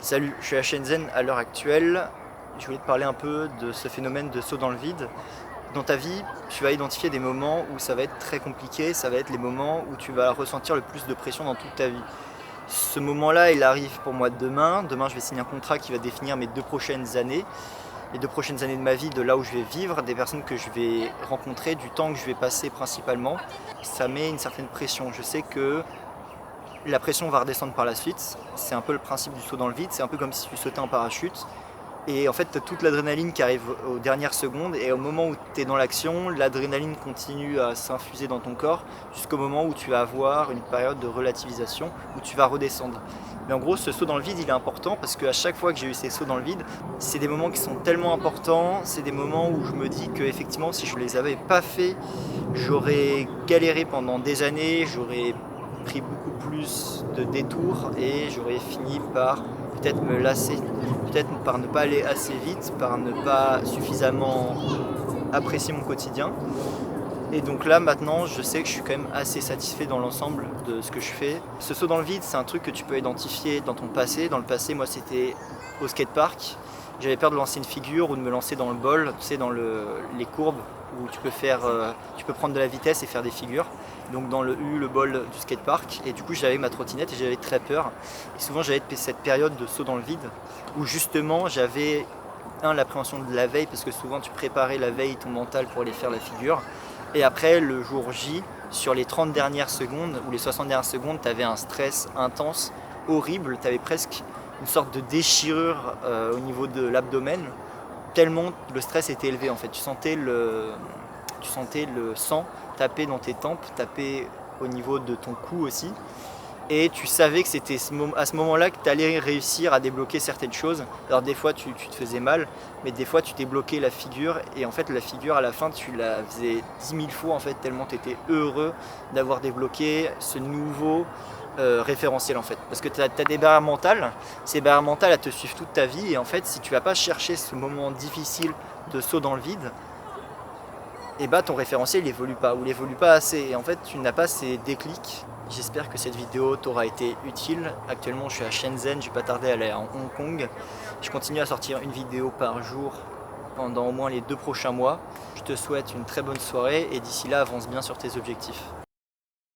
Salut, je suis à Shenzhen à l'heure actuelle. Je voulais te parler un peu de ce phénomène de saut dans le vide. Dans ta vie, tu vas identifier des moments où ça va être très compliqué, ça va être les moments où tu vas ressentir le plus de pression dans toute ta vie. Ce moment-là, il arrive pour moi demain. Demain, je vais signer un contrat qui va définir mes 2 prochaines années. Les 2 prochaines années de ma vie, de là où je vais vivre, des personnes que je vais rencontrer, du temps que je vais passer principalement. Ça met une certaine pression. Je sais que la pression va redescendre par la suite. C'est un peu le principe du saut dans le vide. C'est un peu comme si tu sautais en parachute. Et en fait, tu as toute l'adrénaline qui arrive aux dernières secondes. Et au moment où tu es dans l'action, l'adrénaline continue à s'infuser dans ton corps jusqu'au moment où tu vas avoir une période de relativisation, où tu vas redescendre. Mais en gros, ce saut dans le vide, il est important parce qu'à chaque fois que j'ai eu ces sauts dans le vide, c'est des moments qui sont tellement importants. C'est des moments où je me dis qu'effectivement, si je ne les avais pas fait, j'aurais galéré pendant des années, j'aurais pris beaucoup plus de détours et j'aurais fini par peut-être me lasser, peut-être par ne pas aller assez vite, par ne pas suffisamment apprécier mon quotidien. Et donc là maintenant je sais que je suis quand même assez satisfait dans l'ensemble de ce que je fais. Ce saut dans le vide, c'est un truc que tu peux identifier dans ton passé. Dans le passé, moi c'était au skatepark. J'avais peur de lancer une figure ou de me lancer dans le bol, tu sais, dans les courbes où tu peux prendre de la vitesse et faire des figures. Donc dans le U, le bol du skatepark. Et du coup j'avais ma trottinette et j'avais très peur. Et souvent j'avais cette période de saut dans le vide où justement j'avais l'appréhension de la veille, parce que souvent tu préparais la veille ton mental pour aller faire la figure. Et après le jour J, sur les 30 dernières secondes ou les 60 dernières secondes, tu avais un stress intense, horrible. Tu avais presque une sorte de déchirure au niveau de l'abdomen, tellement le stress était élevé en fait. Tu sentais le sang taper dans tes tempes, taper au niveau de ton cou aussi. Et tu savais que c'était à ce moment-là que tu allais réussir à débloquer certaines choses. Alors des fois tu te faisais mal, mais des fois tu t'es bloqué la figure, et en fait la figure à la fin tu la faisais 10 000 fois en fait, tellement tu étais heureux d'avoir débloqué ce nouveau référentiel en fait. Parce que tu as des barrières mentales, ces barrières mentales elles te suivent toute ta vie, et en fait si tu vas pas chercher ce moment difficile de saut dans le vide, et bah ton référentiel il évolue pas, ou il évolue pas assez, et en fait tu n'as pas ces déclics. J'espère que cette vidéo t'aura été utile. Actuellement je suis à Shenzhen, je vais pas tarder à aller à Hong Kong. Je continue à sortir une vidéo par jour pendant au moins les 2 prochains mois. Je te souhaite une très bonne soirée et d'ici là avance bien sur tes objectifs.